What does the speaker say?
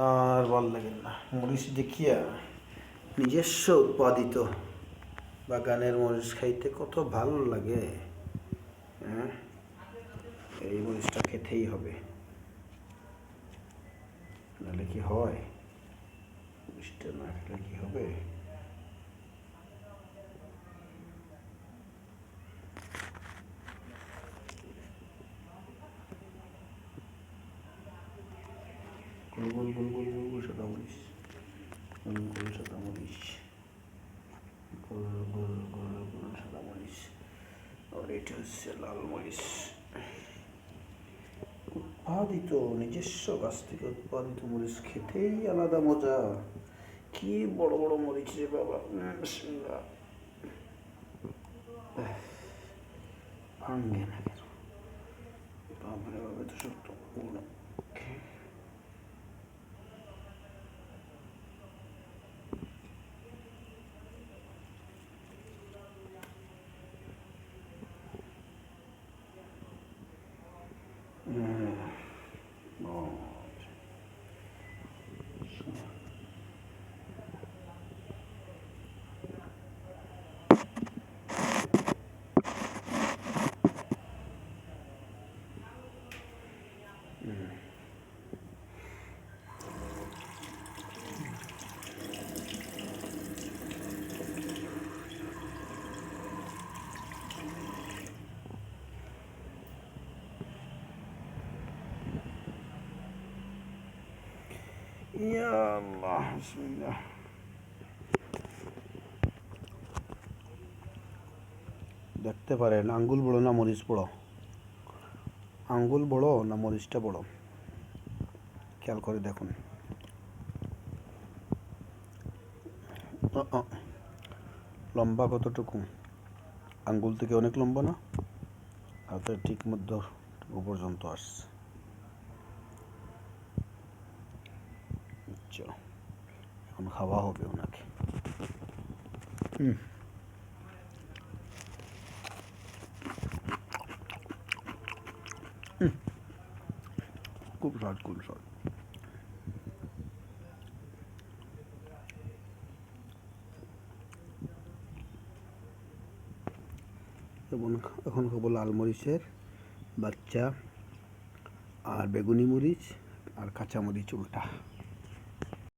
আর ভাল লাগে না মরিচ দেখিয়া। নিজস্ব উৎপাদিত বাগানের মরিচ খাইতে কত ভালো লাগে। হ্যাঁ, এই মরিচটা খেতেই হবে, নাহলে কি হয়? মরিচটা না খেলে কি হবে? গোল গোল গোল গোল গোল গোল সাদা মরিচ, গোল গোল সাদা মরিচ, গোল গোল গোল গোল সাদা মরিচ। আর এটা হচ্ছে লাল মরিচ। উৎপাদিত, নিজস্ব গাছ থেকে উৎপাদিত মরিচ খেতেই আলাদা মজা। কি বড় বড় মরিচ রে বাবা! বিসমিল্লাহ। ভাঙ্গে না কেন? বাবারে বাবা, তো শক্ত পূর্ণ। ইয়া আল্লাহ, বিসমিল্লাহ। দেখতে পারেন আঙ্গুল বড় না মরিচ বড়? আঙ্গুল বড় না মরিচটা বড়? খেয়াল করে দেখুন। লম্বা কতটুকু? আঙ্গুল থেকে অনেক লম্বা না? হাতের ঠিক মধ্য পর্যন্ত আসছে। চলো, এখন খাওয়া হবে ওনাকে। খুব স্বাদ, খুব স্বাদ। এখন খাবো লাল মরিচের বাচ্চা, আর বেগুনি মরিচ, আর কাঁচা মরিচ উল্টা।